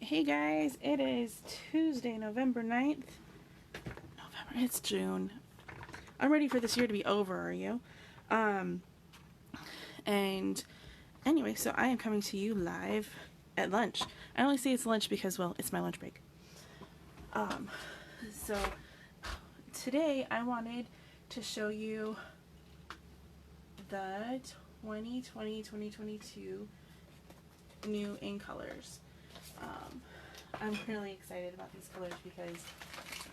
Hey guys, it is Tuesday, November 9th. It's June. I'm ready for this year to be over, are you? And anyway, so I am coming to you live at lunch. I only say it's lunch because, well, it's my lunch break. So today I wanted to show you the 2020-2022 new in colors. I'm really excited about these colors because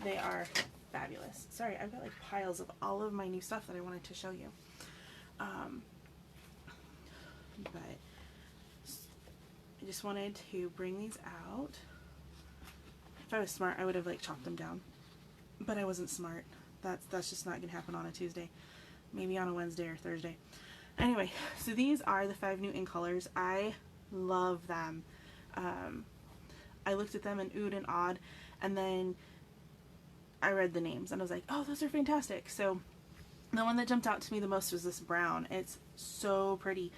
they are fabulous. Sorry, I've got like piles of all of my new stuff that I wanted to show you. But I just wanted to bring these out. If I was smart, I would have like chopped them down, but I wasn't smart. That's just not gonna happen on a Tuesday. Maybe on a Wednesday or Thursday. Anyway, so these are the 5 new in colors. I love them. I looked at them and oohed and awed, and then I read the names and I was like, oh, those are fantastic. So the one that jumped out to me the most was this brown. It's so pretty,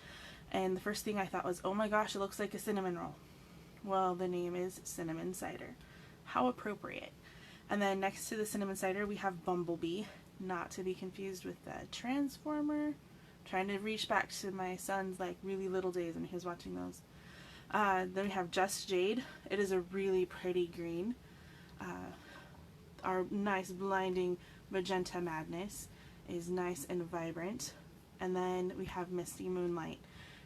and the first thing I thought was, oh my gosh, it looks like a cinnamon roll. Well, the name is Cinnamon Cider. How appropriate. And then next to the Cinnamon Cider we have Bumblebee, not to be confused with the Transformer. I'm trying to reach back to my son's like really little days when he was watching those. Then we have Just Jade. It is a really pretty green. Our nice blinding Magenta Madness is nice and vibrant. And then we have Misty Moonlight,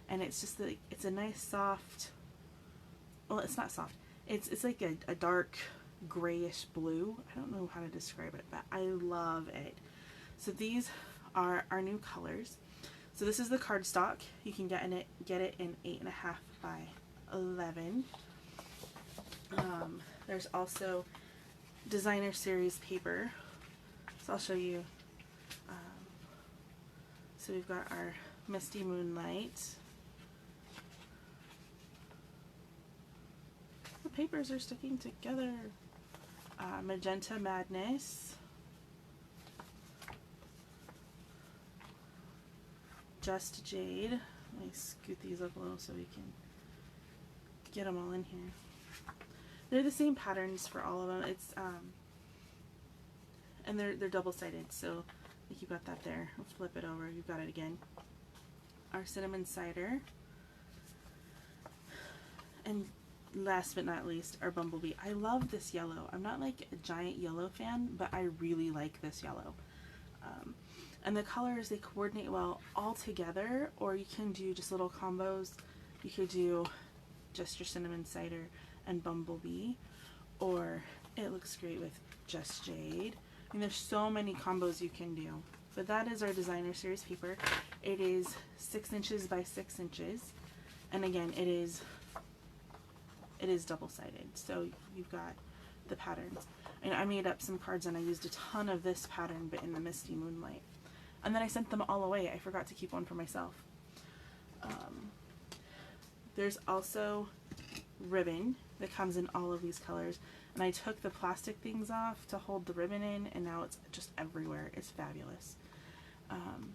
and it's just like, it's a nice soft, well, it's not soft, it's like a dark grayish blue. I don't know how to describe it, but I love it. So these are our new colors. So this is the cardstock. You can get it in 8.5 by 11. There's also designer series paper, so I'll show you. So we've got our Misty Moonlight. The papers are sticking together. Magenta Madness, Just Jade. Let me scoot these up a little so we can get them all in here. They're the same patterns for all of them. It's and they're double-sided, so like you got that there. I'll flip it over. You've got it again. Our Cinnamon Cider, and last but not least, our Bumblebee. I love this yellow. I'm not like a giant yellow fan, but I really like this yellow. And the colors, they coordinate well all together, or you can do just little combos. You could do just your Cinnamon Cider and Bumblebee, or it looks great with Just Jade. I mean, there's so many combos you can do. But that is our designer series paper. It is 6 inches by 6 inches, and again, it is double-sided, so you've got the patterns. And I made up some cards and I used a ton of this pattern, but in the Misty Moonlight. And then I sent them all away. I forgot to keep one for myself. There's also ribbon that comes in all of these colors, and I took the plastic things off to hold the ribbon in, and now it's just everywhere. It's fabulous. I'm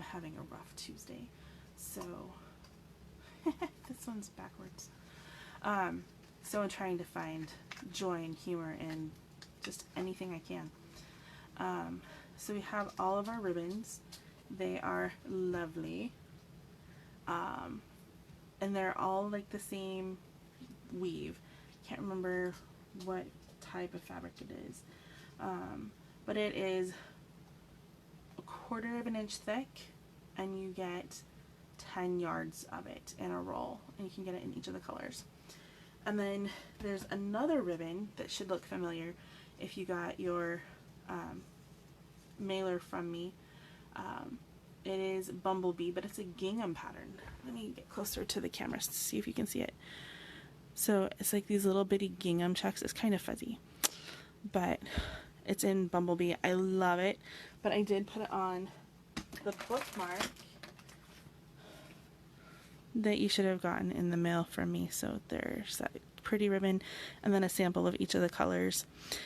having a rough Tuesday, so this one's backwards. So I'm trying to find joy and humor in just anything I can. So we have all of our ribbons. They are lovely. And they're all like the same weave. Can't remember what type of fabric it is. But it is 1/4 of an inch thick, and you get 10 yards of it in a roll, and you can get it in each of the colors. And then there's another ribbon that should look familiar if you got your mailer from me. It is Bumblebee, but it's a gingham pattern. Let me get closer to the camera to see if you can see it. So it's like these little bitty gingham checks. It's kind of fuzzy, but it's in Bumblebee. I love it, but I did put it on the bookmark that you should have gotten in the mail from me. So there's that pretty ribbon, and then a sample of each of the colors.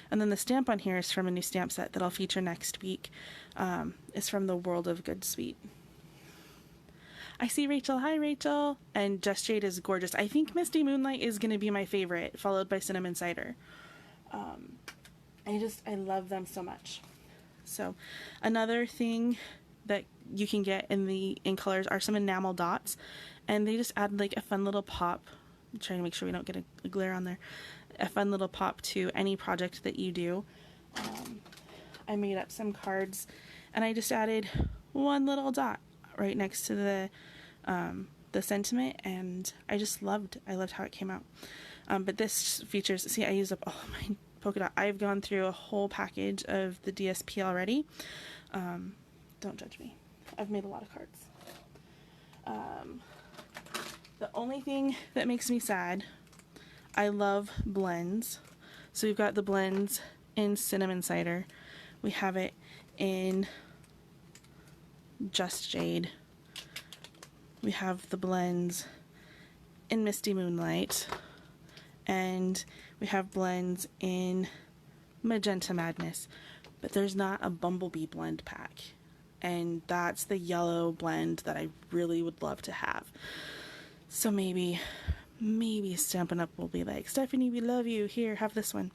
And then the stamp on here is from a new stamp set that I'll feature next week. It's from the World of Good Sweet. I see Rachel. Hi, Rachel. And Just Jade is gorgeous. I think Misty Moonlight is going to be my favorite, followed by Cinnamon Cider. I love them so much. So another thing that you can get in colors are some enamel dots, and they just add like a fun little pop. I'm trying to make sure we don't get a glare on there. A fun little pop to any project that you do. I made up some cards, and I just added one little dot right next to the sentiment, and I loved how it came out. But this features, see, I used up all my polka dot. I've gone through a whole package of the DSP already. Don't judge me. I've made a lot of cards. The only thing that makes me sad, I love blends. So we've got the blends in Cinnamon Cider. We have it in Just Jade. We have the blends in Misty Moonlight. And we have blends in Magenta Madness. But there's not a Bumblebee blend pack. And that's the yellow blend that I really would love to have. So maybe Stampin' Up! Will be like, Stephanie, we love you. Here, have this one.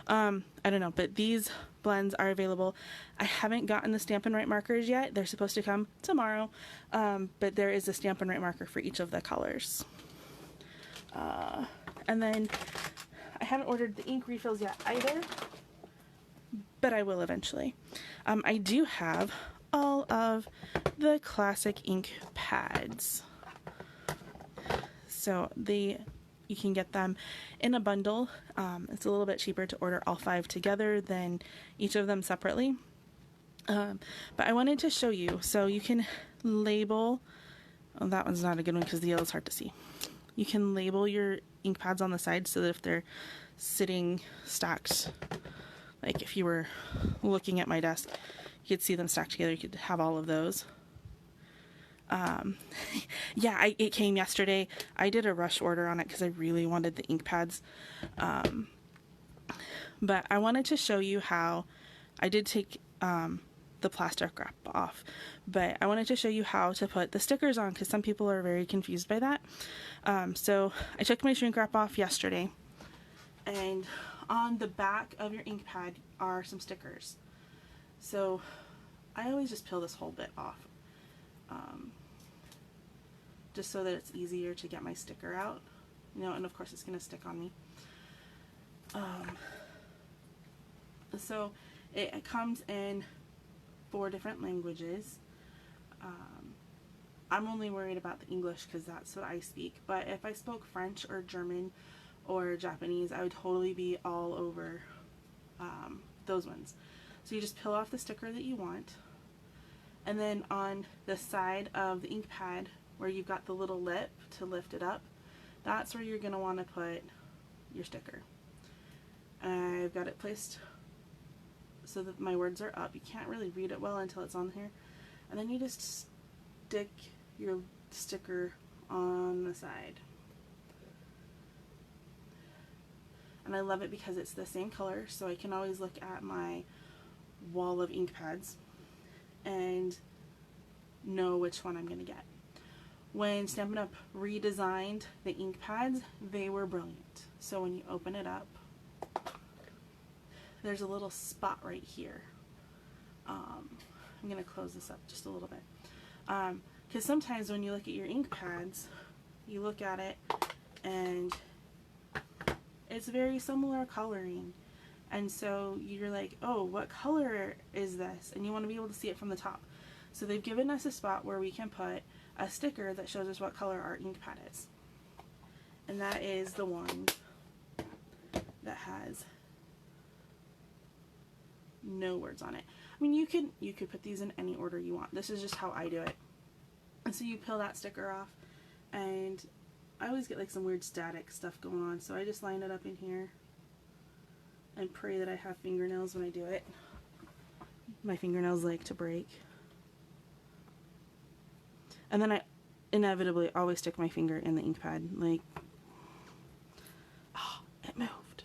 I don't know, but these blends are available. I haven't gotten the Stampin' Right markers yet. They're supposed to come tomorrow. But there is a Stampin' Right marker for each of the colors. And then I haven't ordered the ink refills yet either, but I will eventually. I do have all of the classic ink pads. So you can get them in a bundle. It's a little bit cheaper to order all 5 together than each of them separately. But I wanted to show you, so you can label, oh, that one's not a good one because the yellow's hard to see. You can label your ink pads on the side so that if they're sitting stacked, like if you were looking at my desk, you could see them stacked together. You could have all of those. Yeah, it came yesterday. I did a rush order on it because I really wanted the ink pads. But I wanted to show you how I did take the plastic wrap off, but I wanted to show you how to put the stickers on because some people are very confused by that. So I took my shrink wrap off yesterday, and on the back of your ink pad are some stickers. So I always just peel this whole bit off, just so that it's easier to get my sticker out, and of course it's going to stick on me. So it comes in 4 different languages. I'm only worried about the English because that's what I speak, but if I spoke French or German or Japanese, I would totally be all over those ones. So you just peel off the sticker that you want, and then on the side of the ink pad where you've got the little lip to lift it up, that's where you're going to want to put your sticker. I've got it placed so that my words are up. You can't really read it well until it's on here. And then you just stick your sticker on the side. And I love it because it's the same color, so I can always look at my wall of ink pads and know which one I'm going to get. When Stampin' Up! Redesigned the ink pads, they were brilliant. So when you open it up, there's a little spot right here. I'm going to close this up just a little bit. Because sometimes when you look at your ink pads, you look at it and it's very similar coloring. And so you're like, oh, what color is this? And you want to be able to see it from the top. So they've given us a spot where we can put a sticker that shows us what color our ink pad is. And that is the one that has no words on it. I mean, you could put these in any order you want. This is just how I do it. And so you peel that sticker off, and I always get like some weird static stuff going on, so I just line it up in here and pray that I have fingernails when I do it. My fingernails like to break. And then I inevitably always stick my finger in the ink pad, like, oh, it moved.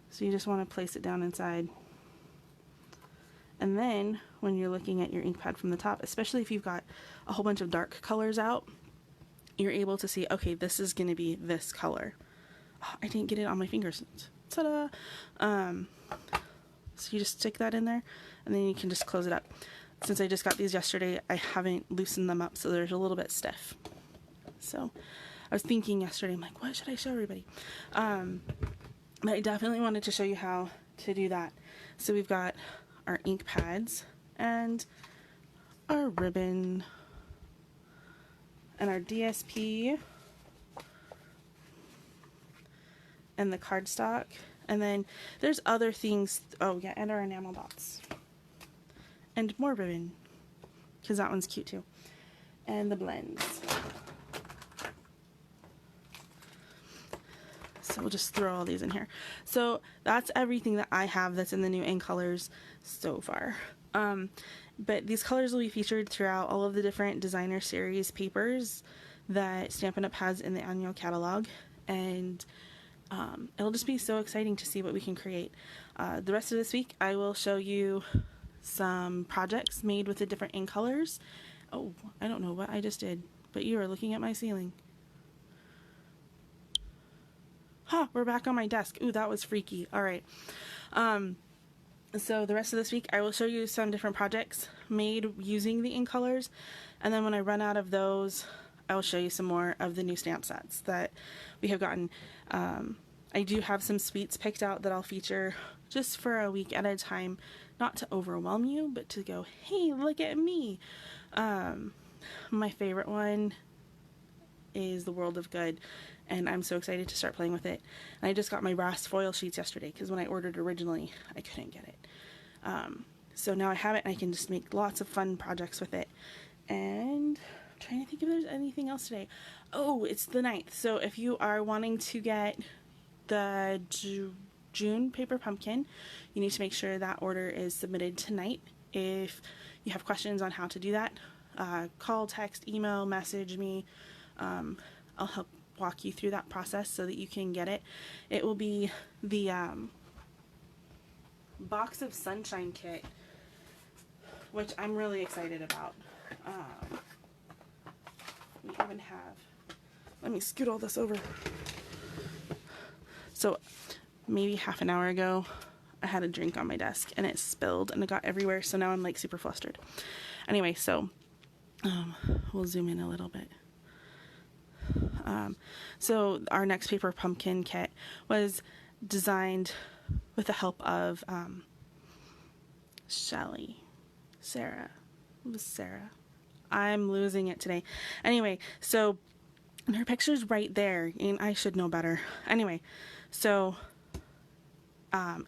So you just want to place it down inside. And then when you're looking at your ink pad from the top, especially if you've got a whole bunch of dark colors out, you're able to see, okay, this is going to be this color. Oh, I didn't get it on my fingers. Ta-da! So you just stick that in there, and then you can just close it up. Since I just got these yesterday, I haven't loosened them up, so they're a little bit stiff. So I was thinking yesterday, I'm like, what should I show everybody? But I definitely wanted to show you how to do that. So we've got our ink pads and our ribbon and our DSP and the cardstock. And then there's other things. Oh yeah, and our enamel dots. And more ribbon, because that one's cute too. And the blends. So we'll just throw all these in here. So that's everything that I have that's in the new ink colors so far. But these colors will be featured throughout all of the different designer series papers that Stampin' Up! Has in the annual catalog. And it'll just be so exciting to see what we can create. The rest of this week I will show you some projects made with the different ink colors. Oh, I don't know what I just did, but you are looking at my ceiling. Huh, we're back on my desk. Ooh, that was freaky. Alright. So the rest of this week I will show you some different projects made using the ink colors, and then when I run out of those, I will show you some more of the new stamp sets that we have gotten. I do have some sweets picked out that I'll feature just for a week at a time, not to overwhelm you, but to go, hey, look at me. My favorite one is the World of Good, and I'm so excited to start playing with it. And I just got my brass foil sheets yesterday, because when I ordered originally, I couldn't get it. So now I have it, and I can just make lots of fun projects with it. And I'm trying to think if there's anything else today. Oh, it's the 9th, so if you are wanting to get the June paper pumpkin, you need to make sure that order is submitted tonight. If you have questions on how to do that, call, text, email, message me. I'll help walk you through that process so that you can get it. It will be the Box of Sunshine kit, which I'm really excited about. We even have, let me scoot all this over. So maybe half an hour ago I had a drink on my desk and it spilled and it got everywhere, so now I'm like super flustered. Anyway, so we'll zoom in a little bit. So our next paper pumpkin kit was designed with the help of Sarah. It was Sarah. I'm losing it today. Anyway, so her picture's right there, and I should know better. Anyway, so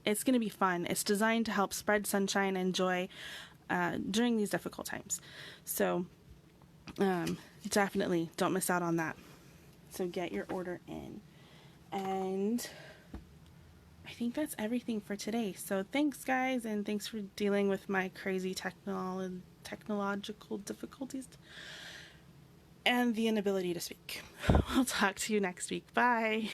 it's going to be fun. It's designed to help spread sunshine and joy during these difficult times. So definitely don't miss out on that. So get your order in. And I think that's everything for today. So thanks, guys, and thanks for dealing with my crazy technological difficulties and the inability to speak. We'll talk to you next week. Bye.